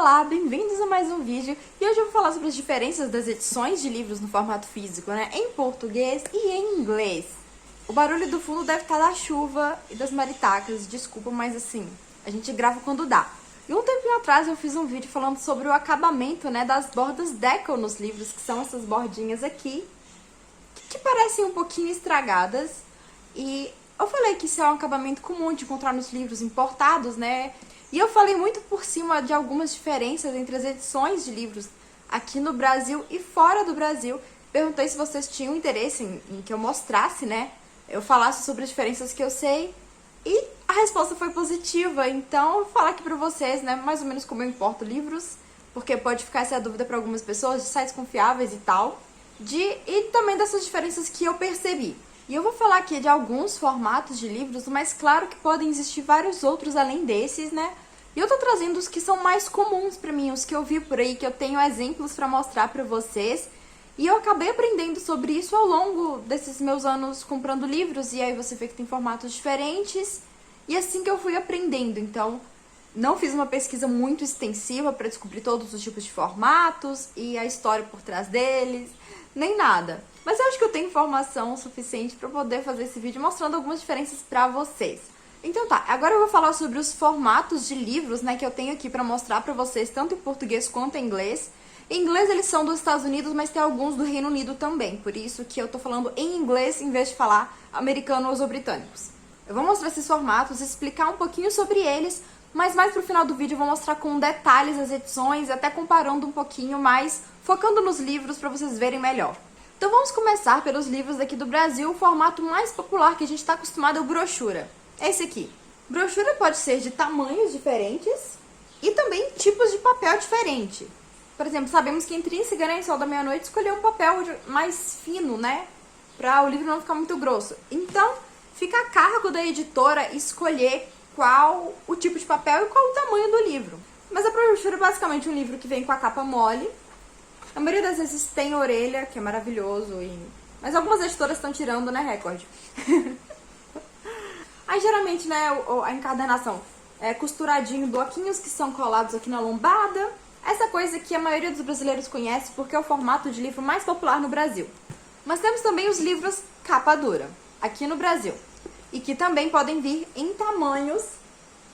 Olá, bem-vindos a mais um vídeo e hoje eu vou falar sobre as diferenças das edições de livros no formato físico, em português e em inglês. O barulho do fundo deve estar da chuva e das maritacas, desculpa, mas assim, a gente grava quando dá. E um tempinho atrás eu fiz um vídeo falando sobre o acabamento, das bordas decal nos livros, que são essas bordinhas aqui, que parecem um pouquinho estragadas. E eu falei que isso é um acabamento comum de encontrar nos livros importados, E eu falei muito por cima de algumas diferenças entre as edições de livros aqui no Brasil e fora do Brasil. Perguntei se vocês tinham interesse em que eu mostrasse, eu falasse sobre as diferenças que eu sei. E a resposta foi positiva, então eu vou falar aqui pra vocês, mais ou menos como eu importo livros, porque pode ficar essa dúvida pra algumas pessoas, de sites confiáveis e tal, e também dessas diferenças que eu percebi. E eu vou falar aqui de alguns formatos de livros, mas claro que podem existir vários outros além desses, E eu tô trazendo os que são mais comuns pra mim, os que eu vi por aí, que eu tenho exemplos pra mostrar pra vocês. E eu acabei aprendendo sobre isso ao longo desses meus anos comprando livros, e aí você vê que tem formatos diferentes, e assim que eu fui aprendendo. Então, não fiz uma pesquisa muito extensiva pra descobrir todos os tipos de formatos e a história por trás deles, nem nada. Mas eu acho que eu tenho informação suficiente pra poder fazer esse vídeo mostrando algumas diferenças pra vocês. Então tá, agora eu vou falar sobre os formatos de livros, que eu tenho aqui pra mostrar pra vocês, tanto em português quanto em inglês. Em inglês eles são dos Estados Unidos, mas tem alguns do Reino Unido também, por isso que eu tô falando em inglês em vez de falar americanos ou britânicos. Eu vou mostrar esses formatos, explicar um pouquinho sobre eles, mas mais pro final do vídeo eu vou mostrar com detalhes as edições, até comparando um pouquinho mais, focando nos livros pra vocês verem melhor. Então vamos começar pelos livros aqui do Brasil. O formato mais popular que a gente está acostumado é o brochura. É esse aqui. Brochura pode ser de tamanhos diferentes e também tipos de papel diferente. Por exemplo, sabemos que Intrínseca, em Sol da Meia-Noite, escolheu um papel mais fino, para o livro não ficar muito grosso. Então, fica a cargo da editora escolher qual o tipo de papel e qual o tamanho do livro. Mas a brochura é basicamente um livro que vem com a capa mole. A maioria das vezes tem orelha, que é maravilhoso, mas algumas editoras estão tirando, Record. Aí geralmente, a encadernação é costuradinho, bloquinhos que são colados aqui na lombada. Essa coisa que a maioria dos brasileiros conhece porque é o formato de livro mais popular no Brasil. Mas temos também os livros capa dura, aqui no Brasil. E que também podem vir em tamanhos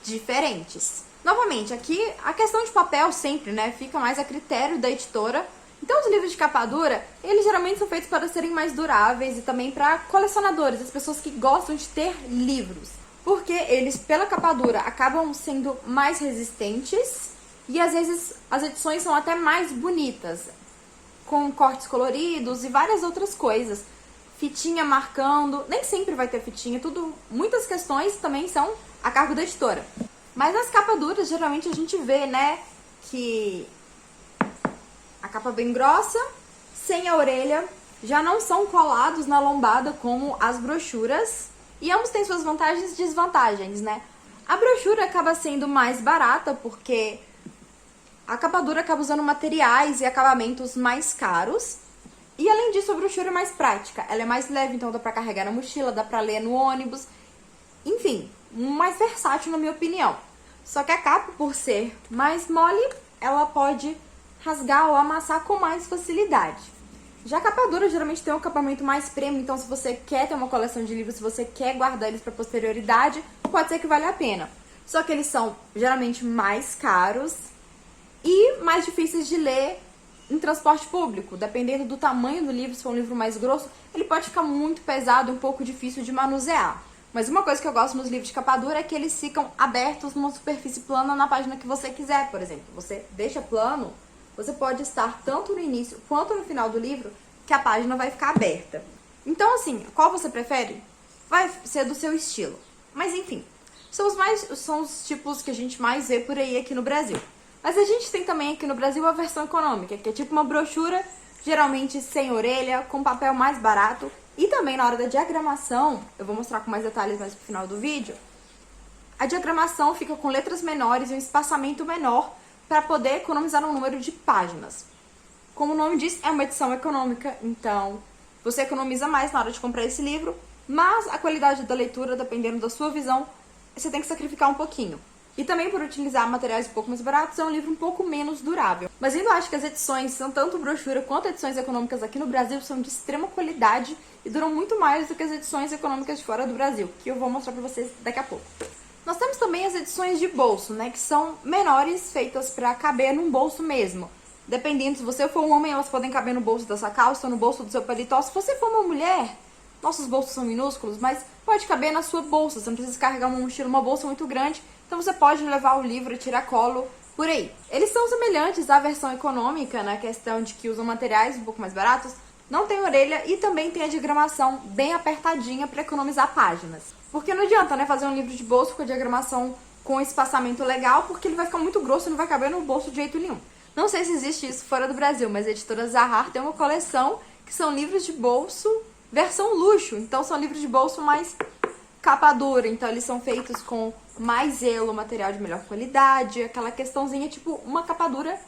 diferentes. Novamente, aqui a questão de papel sempre, fica mais a critério da editora. Então os livros de capa dura, eles geralmente são feitos para serem mais duráveis e também para colecionadores, as pessoas que gostam de ter livros. Porque eles, pela capa dura, acabam sendo mais resistentes e às vezes as edições são até mais bonitas, com cortes coloridos e várias outras coisas. Fitinha marcando, nem sempre vai ter fitinha, muitas questões também são a cargo da editora. Mas nas capas duras, geralmente a gente vê, que a capa bem grossa, sem a orelha, já não são colados na lombada como as brochuras. E ambos têm suas vantagens e desvantagens, A brochura acaba sendo mais barata porque a capa dura acaba usando materiais e acabamentos mais caros. E além disso, a brochura é mais prática. Ela é mais leve, então dá pra carregar na mochila, dá pra ler no ônibus. Enfim, mais versátil na minha opinião. Só que a capa, por ser mais mole, ela pode rasgar ou amassar com mais facilidade. Já a capa dura geralmente tem um acabamento mais premium, então se você quer ter uma coleção de livros, se você quer guardar eles para posterioridade, pode ser que valha a pena. Só que eles são geralmente mais caros e mais difíceis de ler em transporte público. Dependendo do tamanho do livro, se for um livro mais grosso, ele pode ficar muito pesado e um pouco difícil de manusear. Mas uma coisa que eu gosto nos livros de capa dura é que eles ficam abertos numa superfície plana na página que você quiser, por exemplo. Você deixa plano, você pode estar tanto no início quanto no final do livro, que a página vai ficar aberta. Então, assim, qual você prefere? Vai ser do seu estilo. Mas, enfim, são os tipos que a gente mais vê por aí aqui no Brasil. Mas a gente tem também aqui no Brasil a versão econômica, que é tipo uma brochura, geralmente sem orelha, com papel mais barato. E também na hora da diagramação, eu vou mostrar com mais detalhes mais pro final do vídeo, a diagramação fica com letras menores e um espaçamento menor, para poder economizar no número de páginas. Como o nome diz, é uma edição econômica, então você economiza mais na hora de comprar esse livro, mas a qualidade da leitura, dependendo da sua visão, você tem que sacrificar um pouquinho. e também por utilizar materiais um pouco mais baratos, é um livro um pouco menos durável. Mas ainda acho que as edições, são tanto brochura quanto edições econômicas aqui no Brasil, são de extrema qualidade e duram muito mais do que as edições econômicas de fora do Brasil, que eu vou mostrar pra vocês daqui a pouco. Nós temos também as edições de bolso, né, que são menores, feitas pra caber num bolso mesmo. Dependendo, se você for um homem, elas podem caber no bolso da sua calça ou no bolso do seu paletó. Se você for uma mulher, nossos bolsos são minúsculos, mas pode caber na sua bolsa. Você não precisa carregar uma mochila, uma bolsa muito grande. Então você pode levar o livro e tirar colo por aí. Eles são semelhantes à versão econômica, na questão de que usam materiais um pouco mais baratos. Não tem orelha e também tem a diagramação bem apertadinha para economizar páginas. Porque não adianta, né, fazer um livro de bolso com a diagramação com espaçamento legal, porque ele vai ficar muito grosso e não vai caber no bolso de jeito nenhum. Não sei se existe isso fora do Brasil, mas a editora Zahar tem uma coleção que são livros de bolso versão luxo. Então são livros de bolso mais capa dura, então eles são feitos com mais zelo, material de melhor qualidade, aquela questãozinha tipo uma capa dura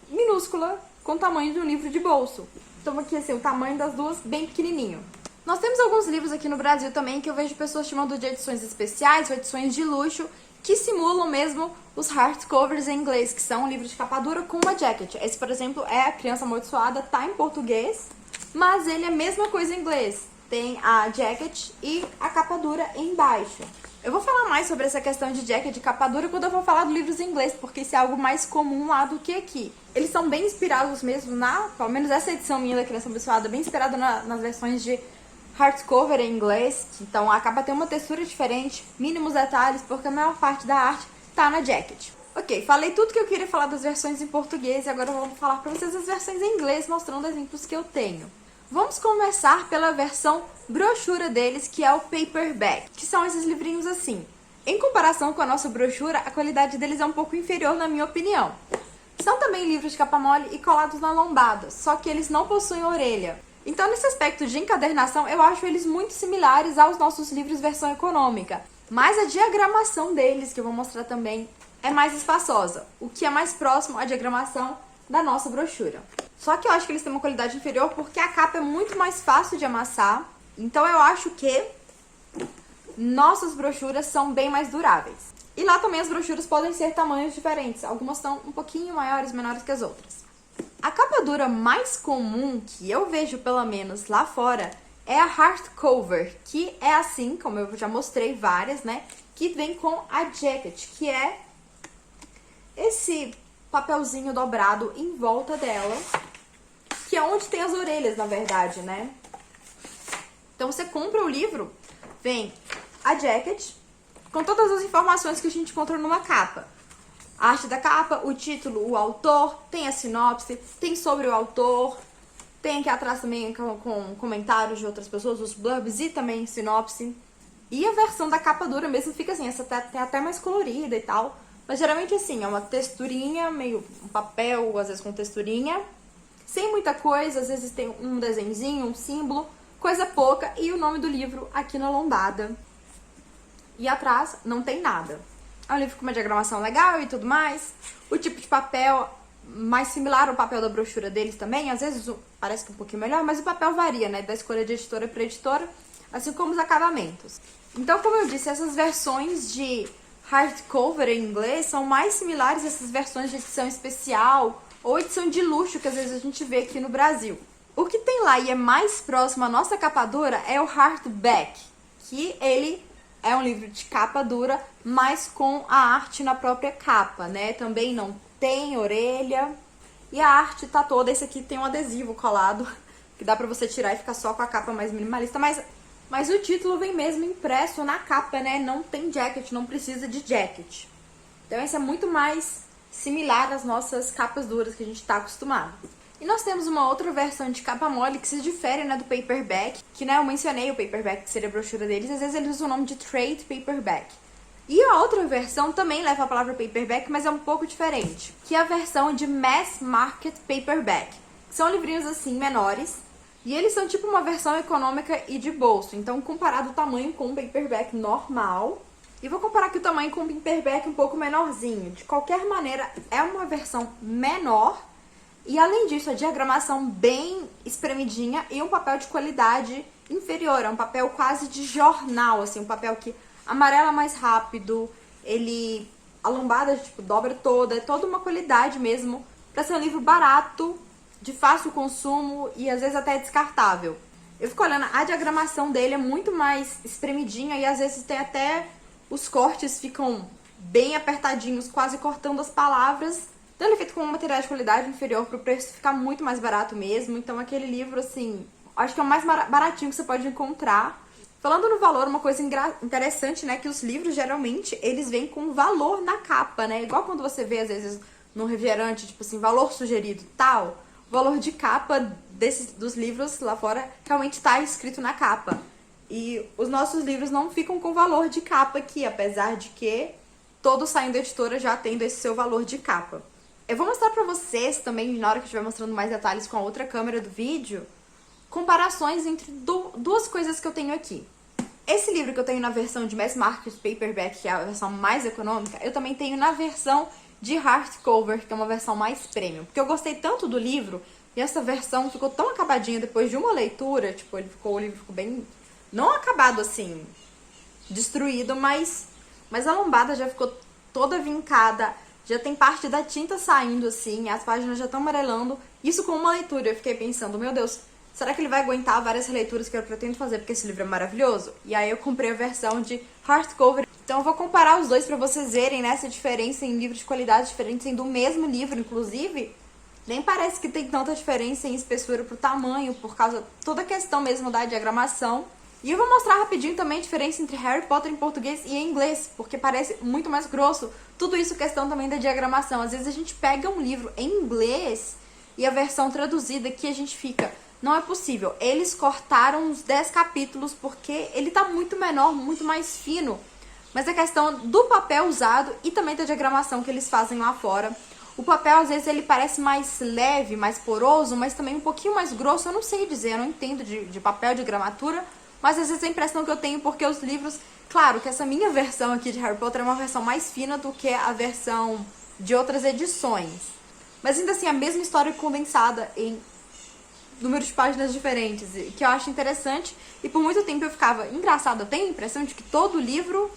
minúscula com o tamanho de um livro de bolso. Então aqui assim, o tamanho das duas bem pequenininho. Nós temos alguns livros aqui no Brasil também que eu vejo pessoas chamando de edições especiais ou edições de luxo, que simulam mesmo os hardcovers em inglês, que são livros de capa dura com uma jacket. Esse, por exemplo, é A Criança Amaldiçoada, tá em português, mas ele é a mesma coisa em inglês. Tem a jacket e a capa dura embaixo. Eu vou falar mais sobre essa questão de jacket e capa dura quando eu for falar de livros em inglês, porque isso é algo mais comum lá do que aqui. Eles são bem inspirados mesmo pelo menos essa edição minha da Criança Amaldiçoada, bem inspirada nas versões de hardcover em inglês, então a capa tem uma textura diferente, mínimos detalhes, porque a maior parte da arte tá na jacket. Ok, falei tudo que eu queria falar das versões em português e agora eu vou falar pra vocês as versões em inglês, mostrando exemplos que eu tenho. Vamos começar pela versão brochura deles, que é o paperback, que são esses livrinhos assim. Em comparação com a nossa brochura, a qualidade deles é um pouco inferior na minha opinião. São também livros de capa mole e colados na lombada, só que eles não possuem orelha. Então, nesse aspecto de encadernação, eu acho eles muito similares aos nossos livros versão econômica. Mas a diagramação deles, que eu vou mostrar também, é mais espaçosa, o que é mais próximo à diagramação da nossa brochura. Só que eu acho que eles têm uma qualidade inferior porque a capa é muito mais fácil de amassar. Então, eu acho que nossas brochuras são bem mais duráveis. E lá também as brochuras podem ser tamanhos diferentes. Algumas são um pouquinho maiores, menores que as outras. A capa dura mais comum, que eu vejo pelo menos lá fora, é a hardcover, que é assim, como eu já mostrei várias, né? Que vem com a jacket, que é esse papelzinho dobrado em volta dela, que é onde tem as orelhas, na verdade, né? Então você compra o livro, vem a jacket, com todas as informações que a gente encontra numa capa. A arte da capa, o título, o autor, tem a sinopse, tem sobre o autor, tem aqui atrás também com comentários de outras pessoas, os blurbs e também sinopse. E a versão da capa dura mesmo fica assim, essa é até mais colorida e tal, mas geralmente assim, é uma texturinha, meio um papel, às vezes com texturinha, sem muita coisa, às vezes tem um desenhozinho, um símbolo, coisa pouca, e o nome do livro aqui na lombada. E atrás não tem nada. É um livro com uma diagramação legal e tudo mais. O tipo de papel mais similar ao papel da brochura deles também. Às vezes parece que um pouquinho melhor, mas o papel varia, né? Da escolha de editora para editora, assim como os acabamentos. Então, como eu disse, essas versões de hardcover em inglês são mais similares a essas versões de edição especial ou edição de luxo que às vezes a gente vê aqui no Brasil. O que tem lá e é mais próximo à nossa capa dura é o hardback, que ele é um livro de capa dura, mas com a arte na própria capa, né? Também não tem orelha. E a arte tá toda, esse aqui tem um adesivo colado, que dá pra você tirar e ficar só com a capa mais minimalista. Mas o título vem mesmo impresso na capa, né? Não tem jacket, não precisa de jacket. Então esse é muito mais similar às nossas capas duras que a gente tá acostumado. E nós temos uma outra versão de capa mole que se difere, né, do paperback, que, né, eu mencionei o paperback, que seria a brochura deles, às vezes eles usam o nome de trade paperback. E a outra versão também leva a palavra paperback, mas é um pouco diferente, que é a versão de mass market paperback. São livrinhos assim, menores, e eles são tipo uma versão econômica e de bolso. Então, comparado o tamanho com o paperback normal, e vou comparar aqui o tamanho com o paperback um pouco menorzinho. De qualquer maneira, é uma versão menor. E além disso, a diagramação bem espremidinha e um papel de qualidade inferior. É um papel quase de jornal, assim, um papel que amarela mais rápido, ele a lombada, tipo, dobra toda, é toda uma qualidade mesmo pra ser um livro barato, de fácil consumo e às vezes até descartável. Eu fico olhando, a diagramação dele é muito mais espremidinha e às vezes tem até os cortes ficam bem apertadinhos, quase cortando as palavras. Então ele é feito com um material de qualidade inferior para o preço ficar muito mais barato mesmo. Então aquele livro, assim, acho que é o mais baratinho que você pode encontrar. Falando no valor, uma coisa interessante, né, que os livros geralmente eles vêm com valor na capa, né? Igual quando você vê às vezes no refrigerante, tipo assim, valor sugerido, tal. O valor de capa dos livros lá fora realmente está escrito na capa. E os nossos livros não ficam com valor de capa aqui, apesar de que todos saindo da editora já tendo esse seu valor de capa. Eu vou mostrar pra vocês também, na hora que eu estiver mostrando mais detalhes com a outra câmera do vídeo, comparações entre duas coisas que eu tenho aqui. Esse livro que eu tenho na versão de Mass Market Paperback, que é a versão mais econômica, eu também tenho na versão de hardcover, que é uma versão mais premium. Porque eu gostei tanto do livro, e essa versão ficou tão acabadinha depois de uma leitura, tipo, o livro ficou bem, não acabado assim, destruído, mas a lombada já ficou toda vincada, já tem parte da tinta saindo assim, as páginas já estão amarelando. Isso com uma leitura, eu fiquei pensando, meu Deus, será que ele vai aguentar várias releituras que eu pretendo fazer, porque esse livro é maravilhoso? E aí eu comprei a versão de hardcover. Então eu vou comparar os dois pra vocês verem, né, essa diferença em livros de qualidade diferentes, sendo o mesmo livro, inclusive. Nem parece que tem tanta diferença em espessura pro tamanho, por causa toda a questão mesmo da diagramação. E eu vou mostrar rapidinho também a diferença entre Harry Potter em português e em inglês, porque parece muito mais grosso. Tudo isso questão também da diagramação. Às vezes a gente pega um livro em inglês e a versão traduzida aqui a gente fica... Não é possível. Eles cortaram uns 10 capítulos porque ele tá muito menor, muito mais fino. Mas a questão do papel usado e também da diagramação que eles fazem lá fora. O papel, às vezes, ele parece mais leve, mais poroso, mas também um pouquinho mais grosso. Eu não sei dizer, eu não entendo de papel, de gramatura. Mas às vezes a impressão que eu tenho, porque os livros... Claro que essa minha versão aqui de Harry Potter é uma versão mais fina do que a versão de outras edições. Mas ainda assim, a mesma história condensada em números de páginas diferentes, que eu acho interessante. E por muito tempo eu ficava... Engraçado, eu tenho a impressão de que todo livro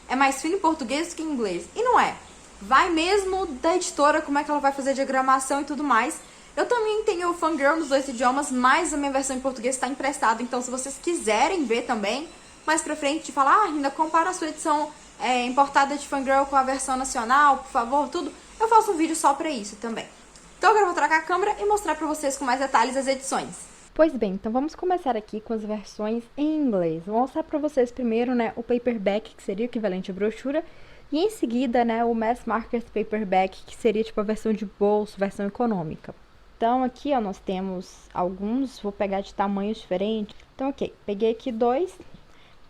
é mais fino em português do que em inglês. E não é. Vai mesmo da editora, como é que ela vai fazer a diagramação e tudo mais. Eu também tenho o Fangirl nos dois idiomas, mas a minha versão em português está emprestada. Então, se vocês quiserem ver também, mais pra frente, falar, ainda compara a sua edição importada de Fangirl com a versão nacional, por favor, tudo. Eu faço um vídeo só pra isso também. Então, agora eu vou trocar a câmera e mostrar pra vocês com mais detalhes as edições. Pois bem, então vamos começar aqui com as versões em inglês. Vou mostrar pra vocês primeiro, né, o paperback, que seria o equivalente à brochura, e em seguida, né, o Mass Market Paperback, que seria tipo a versão de bolso, versão econômica. Então, aqui, ó, nós temos alguns, vou pegar de tamanhos diferentes. Então, ok, peguei aqui dois.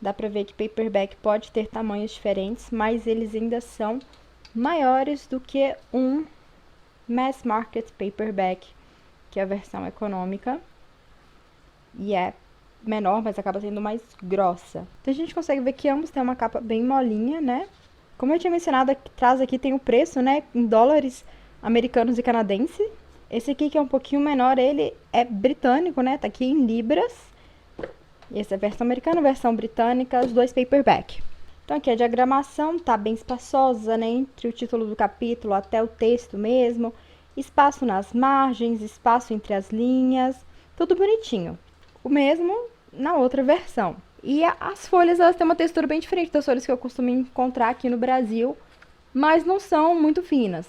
Dá pra ver que paperback pode ter tamanhos diferentes, mas eles ainda são maiores do que um Mass Market Paperback, que é a versão econômica. E é menor, mas acaba sendo mais grossa. Então, a gente consegue ver que ambos têm uma capa bem molinha, né? Como eu tinha mencionado, atrás aqui tem o preço, né, em dólares americanos e canadenses. Esse aqui, que é um pouquinho menor, ele é britânico, né? Tá aqui em libras. E essa é a versão americana, a versão britânica, os dois paperback. Então, aqui a diagramação tá bem espaçosa, né? Entre o título do capítulo até o texto mesmo. Espaço nas margens, espaço entre as linhas. Tudo bonitinho. O mesmo na outra versão. E as folhas, elas têm uma textura bem diferente das folhas que eu costumo encontrar aqui no Brasil. Mas não são muito finas.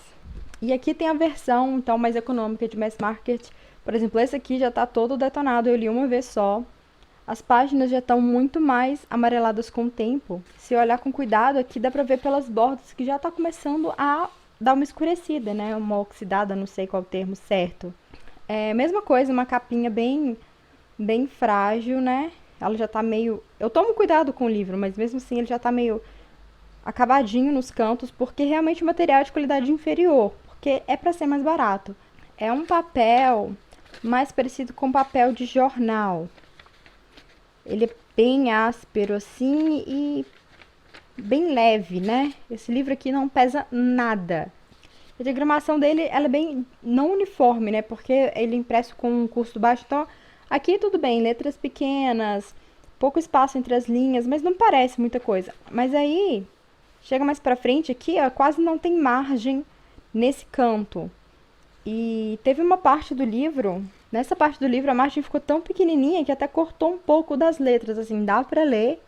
E aqui tem a versão, então, mais econômica de Mass Market. Por exemplo, esse aqui já tá todo detonado, eu li uma vez só. As páginas já estão muito mais amareladas com o tempo. Se olhar com cuidado, aqui dá pra ver pelas bordas que já tá começando a dar uma escurecida, né? Uma oxidada, não sei qual é o termo certo. É, mesma coisa, uma capinha bem frágil, né? Ela já tá meio... Eu tomo cuidado com o livro, mas mesmo assim ele já tá meio acabadinho nos cantos, porque realmente o material é de qualidade inferior. Porque é para ser mais barato. É um papel mais parecido com papel de jornal. Ele é bem áspero assim e bem leve, né? Esse livro aqui não pesa nada. A diagramação dele, ela é bem não uniforme, né? Porque ele é impresso com um custo baixo. Então, aqui tudo bem, letras pequenas, pouco espaço entre as linhas, mas não parece muita coisa. Mas aí, Chega mais pra frente aqui, ó, quase não tem margem nesse canto. E teve uma parte do livro, nessa parte do livro a margem ficou tão pequenininha que até cortou um pouco das letras, assim, dá pra ler,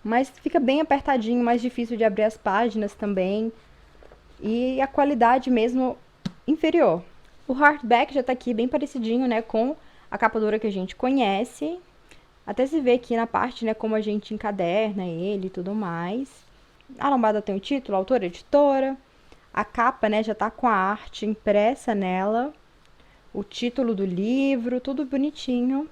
mas fica bem apertadinho, mais difícil de abrir as páginas também. E a qualidade mesmo inferior. O hardback já tá aqui bem parecidinho, né, com a capa dura que a gente conhece. Até se vê aqui na parte, né, como a gente encaderna ele e tudo mais. A lombada tem o título, autora, editora. A capa, né, já tá com a arte impressa nela. O título do livro, tudo bonitinho.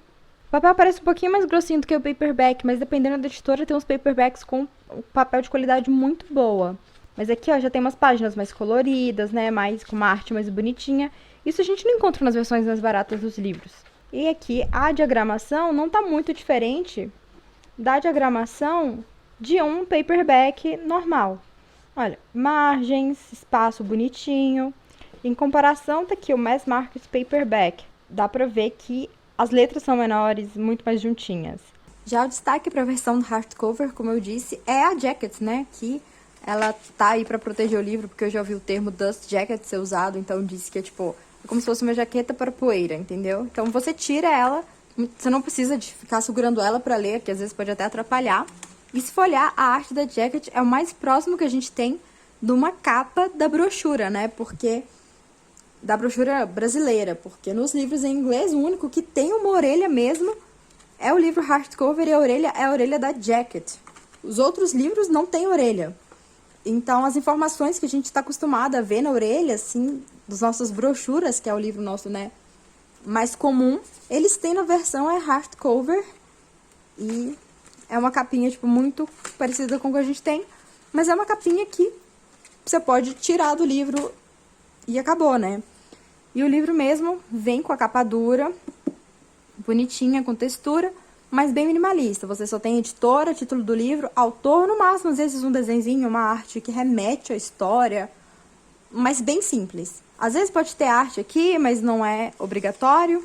O papel parece um pouquinho mais grossinho do que o paperback, mas dependendo da editora tem uns paperbacks com papel de qualidade muito boa. Mas aqui, ó, já tem umas páginas mais coloridas, né, mais com uma arte mais bonitinha. Isso a gente não encontra nas versões mais baratas dos livros. E aqui a diagramação não tá muito diferente da diagramação de um paperback normal. Olha, margens, espaço bonitinho. Em comparação, tá aqui o Mass Market Paperback. Dá pra ver que as letras são menores, muito mais juntinhas. Já o destaque para a versão do hardcover, como eu disse, é a jacket, né? Que ela tá aí pra proteger o livro, porque eu já ouvi o termo dust jacket ser usado, então disse que é tipo, é como se fosse uma jaqueta para poeira, entendeu? Então você tira ela, você não precisa de ficar segurando ela pra ler, que às vezes pode até atrapalhar. E se for olhar, a arte da jacket é o mais próximo que a gente tem de uma capa da brochura, né? Porque da brochura brasileira, porque nos livros em inglês o único que tem uma orelha mesmo é o livro hardcover e a orelha é a orelha da jacket. Os outros livros não têm orelha. Então, as informações que a gente está acostumado a ver na orelha, assim, das nossas brochuras, que é o livro nosso, né, mais comum, eles têm na versão hardcover. E é uma capinha, tipo, muito parecida com o que a gente tem, mas é uma capinha que você pode tirar do livro e acabou, né? E o livro mesmo vem com a capa dura, bonitinha, com textura, mas bem minimalista. Você só tem editora, título do livro, autor, no máximo, às vezes um desenhozinho, uma arte que remete à história, mas bem simples. Às vezes pode ter arte aqui, mas não é obrigatório.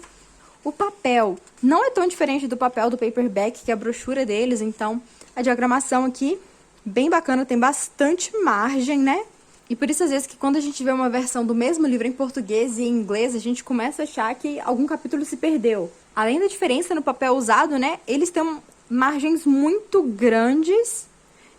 O papel não é tão diferente do papel do paperback, que é a brochura deles, então a diagramação aqui, bem bacana, tem bastante margem, né? E por isso, às vezes, que quando a gente vê uma versão do mesmo livro em português e em inglês, a gente começa a achar que algum capítulo se perdeu. Além da diferença no papel usado, né, eles têm margens muito grandes,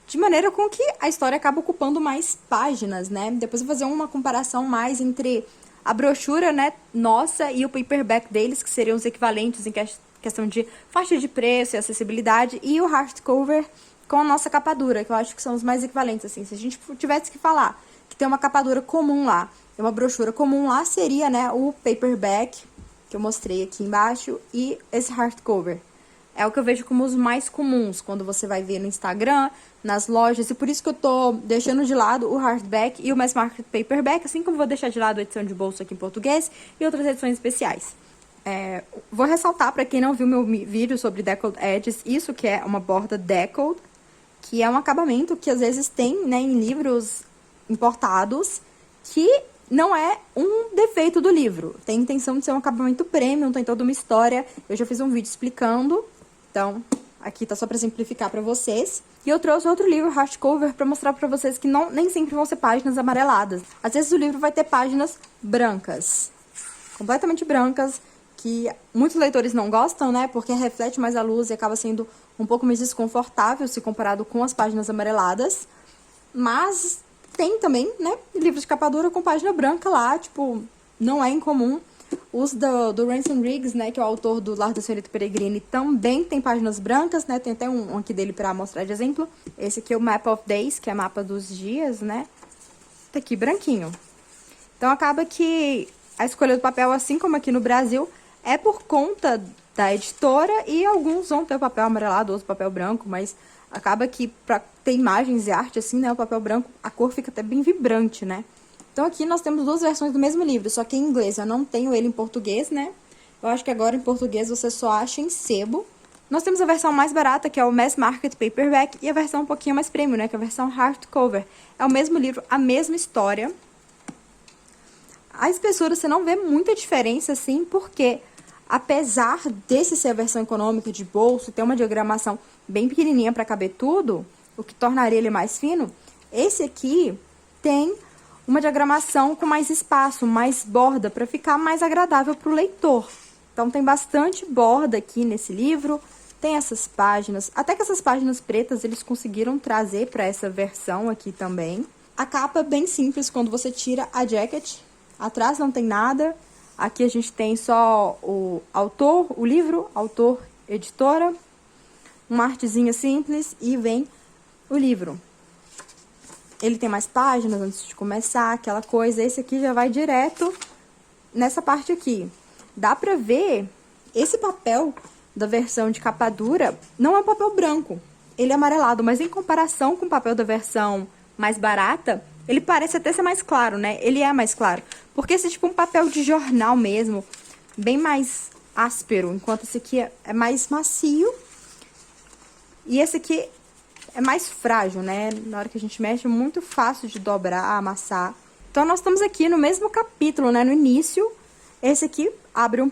de maneira com que a história acaba ocupando mais páginas, né? Depois eu vou fazer uma comparação mais entre a brochura, né, nossa e o paperback deles, que seriam os equivalentes em questão de faixa de preço e acessibilidade, e o hardcover com a nossa capa dura, que eu acho que são os mais equivalentes, assim. Se a gente tivesse que falar que tem uma capa dura comum lá, tem uma brochura comum lá, seria, né, o paperback, que eu mostrei aqui embaixo, e esse hardcover. É o que eu vejo como os mais comuns, quando você vai ver no Instagram, nas lojas, e por isso que eu tô deixando de lado o hardback e o mass market paperback, assim como vou deixar de lado a edição de bolso aqui em português e outras edições especiais. Vou ressaltar, para quem não viu meu vídeo sobre deckled edges, isso que é uma borda deckled, que é um acabamento que às vezes tem, né, em livros importados, que não é um defeito do livro. Tem intenção de ser um acabamento premium, tem toda uma história. Eu já fiz um vídeo explicando, então aqui tá só para simplificar para vocês. E eu trouxe outro livro hardcover para mostrar para vocês que nem sempre vão ser páginas amareladas. Às vezes o livro vai ter páginas brancas, completamente brancas, que muitos leitores não gostam, né, porque reflete mais a luz e acaba sendo um pouco mais desconfortável se comparado com as páginas amareladas. Mas tem também, né, livros de capa dura com página branca lá, tipo, não é incomum. Os do Ransom Riggs, né, que é o autor do Lar da Senhorita Peregrine, também tem páginas brancas, né, tem até um aqui dele pra mostrar de exemplo. Esse aqui é o Map of Days, que é mapa dos dias, né, tá aqui branquinho. Então acaba que a escolha do papel, assim como aqui no Brasil, é por conta da editora, e alguns vão ter o papel amarelado, outros papel branco, mas acaba que pra ter imagens e arte, assim, né, o papel branco, a cor fica até bem vibrante, né. Então aqui nós temos duas versões do mesmo livro, só que em inglês. Eu não tenho ele em português, né, eu acho que agora em português você só acha em sebo. Nós temos a versão mais barata, que é o Mass Market Paperback, e a versão um pouquinho mais premium, né, que é a versão hardcover. É o mesmo livro, a mesma história. A espessura você não vê muita diferença, assim, porque apesar desse ser a versão econômica de bolso, ter uma diagramação bem pequenininha para caber tudo, o que tornaria ele mais fino, Esse aqui tem uma diagramação com mais espaço, mais borda, para ficar mais agradável para o leitor. Então, tem bastante borda aqui nesse livro, tem essas páginas, até que essas páginas pretas eles conseguiram trazer para essa versão aqui também. A capa é bem simples quando você tira a jacket, atrás não tem nada, aqui a gente tem só o autor, o livro, autor, editora, uma artezinha simples e vem o livro. Ele tem mais páginas antes de começar, aquela coisa. Esse aqui já vai direto nessa parte aqui. Dá pra ver, esse papel da versão de capa dura não é um papel branco. Ele é amarelado, mas em comparação com o papel da versão mais barata, ele parece até ser mais claro, né? Ele é mais claro. Porque esse é tipo um papel de jornal mesmo, bem mais áspero, enquanto esse aqui é mais macio. E esse aqui é mais frágil, né? Na hora que a gente mexe, é muito fácil de dobrar, amassar. Então, nós estamos aqui no mesmo capítulo, né? No início, esse aqui abre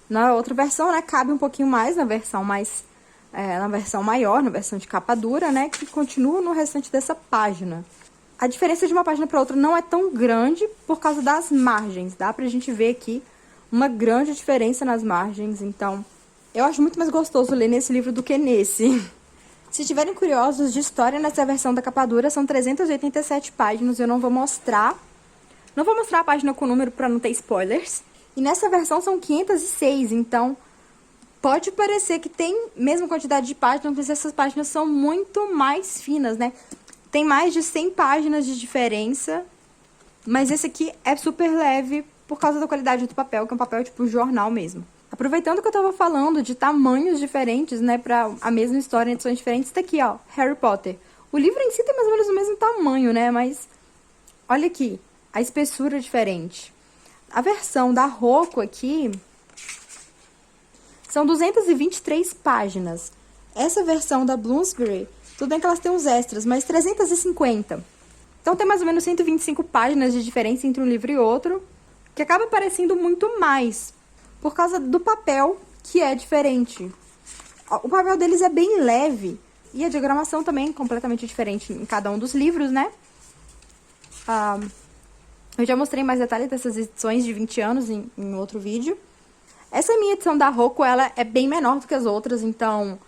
na outra versão, né? Cabe um pouquinho mais na versão na versão maior, na versão de capa dura, né? Que continua no restante dessa página. A diferença de uma página para outra não é tão grande por causa das margens. Dá pra gente ver aqui uma grande diferença nas margens. Então, eu acho muito mais gostoso ler nesse livro do que nesse. Se estiverem curiosos de história, nessa versão da capa dura são 387 páginas, eu não vou mostrar. Não vou mostrar a página com o número para não ter spoilers. E nessa versão são 506, então pode parecer que tem mesma quantidade de páginas, mas essas páginas são muito mais finas, né? Tem mais de 100 páginas de diferença, mas esse aqui é super leve por causa da qualidade do papel, que é um papel tipo jornal mesmo. Aproveitando que eu tava falando de tamanhos diferentes, né, pra a mesma história em edições diferentes, tá aqui, ó, Harry Potter. O livro em si tem mais ou menos o mesmo tamanho, né, mas olha aqui, a espessura é diferente. A versão da Rocco aqui são 223 páginas. Essa versão da Bloomsbury, tudo bem que elas têm uns extras, mas 350. Então tem mais ou menos 125 páginas de diferença entre um livro e outro, que acaba parecendo muito mais por causa do papel, que é diferente. O papel deles é bem leve. E a diagramação também é completamente diferente em cada um dos livros, né? Eu já mostrei mais detalhes dessas edições de 20 anos em outro vídeo. Essa minha edição da Rocco, ela é bem menor do que as outras, então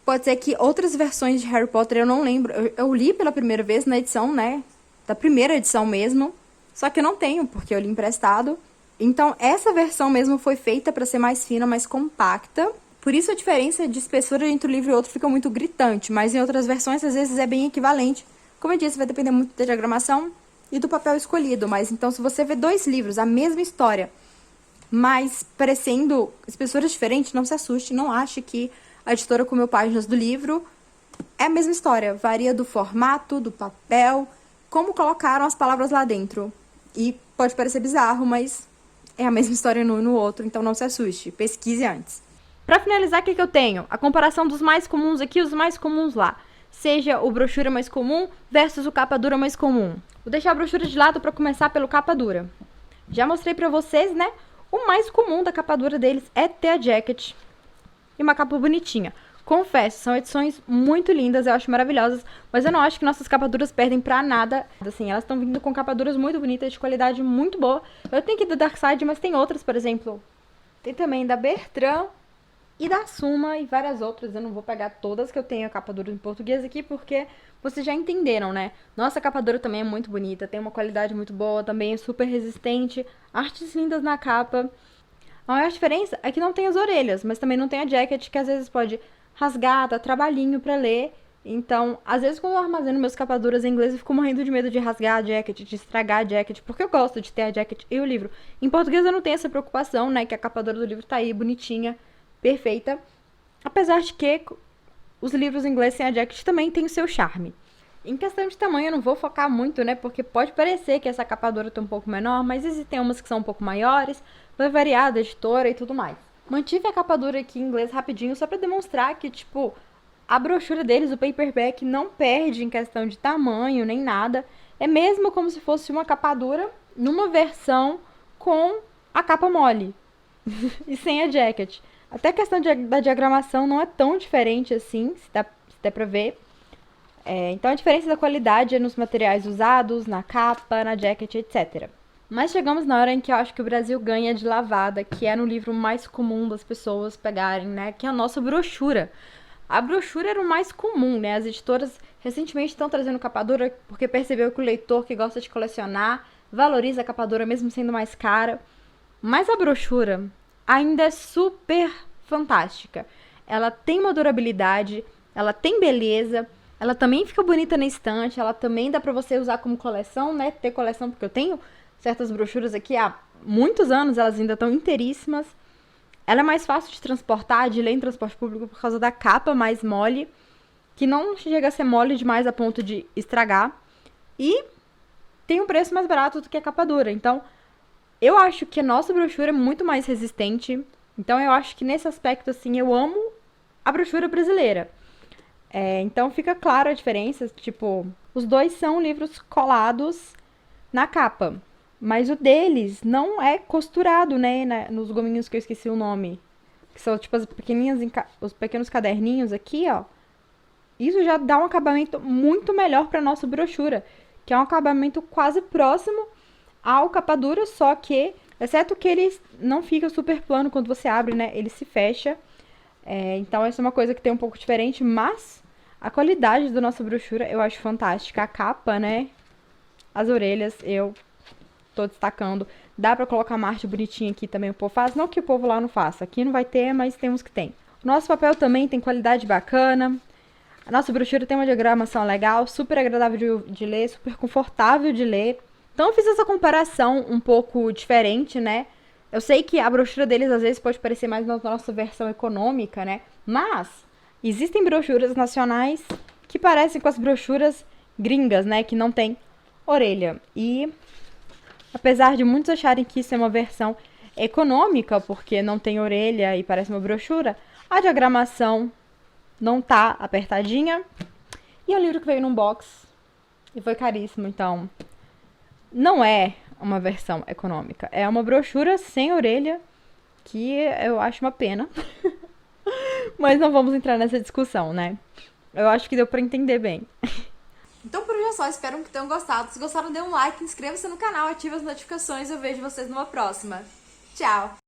pode ser que outras versões de Harry Potter eu não lembro. Eu li pela primeira vez na edição, né? Da primeira edição mesmo. Só que eu não tenho, porque eu li emprestado. Então, essa versão mesmo foi feita para ser mais fina, mais compacta. Por isso, a diferença de espessura entre um livro e outro fica muito gritante. Mas em outras versões, às vezes, é bem equivalente. Como eu disse, vai depender muito da diagramação e do papel escolhido. Mas, então, se você vê dois livros, a mesma história, mas parecendo espessuras diferentes, não se assuste. Não ache que a editora comeu páginas do livro. É a mesma história. Varia do formato, do papel, como colocaram as palavras lá dentro. E pode parecer bizarro, mas é a mesma história no no outro, então não se assuste. Pesquise antes. Pra finalizar, o que eu tenho? A comparação dos mais comuns aqui e os mais comuns lá. Seja o brochura mais comum versus o capa dura mais comum. Vou deixar a brochura de lado para começar pelo capa dura. Já mostrei pra vocês, né? O mais comum da capa dura deles é ter a jacket e uma capa bonitinha. Confesso, são edições muito lindas, eu acho maravilhosas, mas eu não acho que nossas capas duras perdem pra nada. Assim, elas estão vindo com capas duras muito bonitas, de qualidade muito boa. Eu tenho aqui da Dark Side, mas tem outras, por exemplo. Tem também da Bertrand e da Suma e várias outras. Eu não vou pegar todas que eu tenho a capa dura em português aqui, porque vocês já entenderam, né? Nossa capa dura também é muito bonita, tem uma qualidade muito boa, também é super resistente, artes lindas na capa. A maior diferença é que não tem as orelhas, mas também não tem a jacket, que às vezes pode rasgar, dá trabalhinho pra ler. Então, às vezes quando eu armazeno meus capas duras em inglês, eu fico morrendo de medo de rasgar a jacket, de estragar a jacket, porque eu gosto de ter a jacket e o livro. Em português eu não tenho essa preocupação, né, que a capa dura do livro tá aí, bonitinha, perfeita. Apesar de que os livros em inglês sem a jacket também tem o seu charme. Em questão de tamanho, eu não vou focar muito, né, porque pode parecer que essa capa dura tá um pouco menor, mas existem umas que são um pouco maiores, vai variar da editora e tudo mais. Mantive a capa dura aqui em inglês rapidinho, só pra demonstrar que, tipo, a brochura deles, o paperback, não perde em questão de tamanho nem nada. É mesmo como se fosse uma capa dura numa versão com a capa mole e sem a jacket. Até a questão da diagramação não é tão diferente assim, se dá pra ver. Então a diferença da qualidade é nos materiais usados, na capa, na jacket, etc. Mas chegamos na hora em que eu acho que o Brasil ganha de lavada, que é no livro mais comum das pessoas pegarem, né? Que é a nossa brochura. A brochura era o mais comum, né? As editoras recentemente estão trazendo capa dura porque percebeu que o leitor que gosta de colecionar valoriza a capa dura mesmo sendo mais cara. Mas a brochura ainda é super fantástica. Ela tem uma durabilidade, ela tem beleza, ela também fica bonita na estante, ela também dá pra você usar como coleção, né? Ter coleção, porque eu tenho certas brochuras aqui há muitos anos, elas ainda estão inteiríssimas. Ela é mais fácil de transportar, de ler em transporte público por causa da capa mais mole, que não chega a ser mole demais a ponto de estragar. E tem um preço mais barato do que a capa dura. Então, eu acho que a nossa brochura é muito mais resistente. Então, eu acho que nesse aspecto, assim, eu amo a brochura brasileira. Então, fica clara a diferença. Tipo, os dois são livros colados na capa. Mas o deles não é costurado, né? Nos gominhos que eu esqueci o nome. Que são, tipo, as pequenininhas, os pequenos caderninhos aqui, ó. Isso já dá um acabamento muito melhor pra nossa brochura. Que é um acabamento quase próximo ao capa dura, só que, exceto que ele não fica super plano quando você abre, né? Ele se fecha. Então, essa é uma coisa que tem um pouco diferente, mas a qualidade da nossa brochura eu acho fantástica. A capa, né? As orelhas, eu tô destacando. Dá pra colocar uma arte bonitinha aqui também, o povo faz. Não que o povo lá não faça. Aqui não vai ter, mas tem uns que tem. O nosso papel também tem qualidade bacana. A nossa brochura tem uma diagramação legal, super agradável de ler, super confortável de ler. Então eu fiz essa comparação um pouco diferente, né? Eu sei que a brochura deles às vezes pode parecer mais na nossa versão econômica, né? Mas existem brochuras nacionais que parecem com as brochuras gringas, né? Que não tem orelha. E apesar de muitos acharem que isso é uma versão econômica, porque não tem orelha e parece uma brochura, a diagramação não tá apertadinha. E é um livro que veio num box e foi caríssimo, então não é uma versão econômica. É uma brochura sem orelha, que eu acho uma pena. Mas não vamos entrar nessa discussão, né? Eu acho que deu pra entender bem. Então por hoje é só, espero que tenham gostado. Se gostaram, dê um like, inscreva-se no canal, ative as notificações e eu vejo vocês numa próxima. Tchau!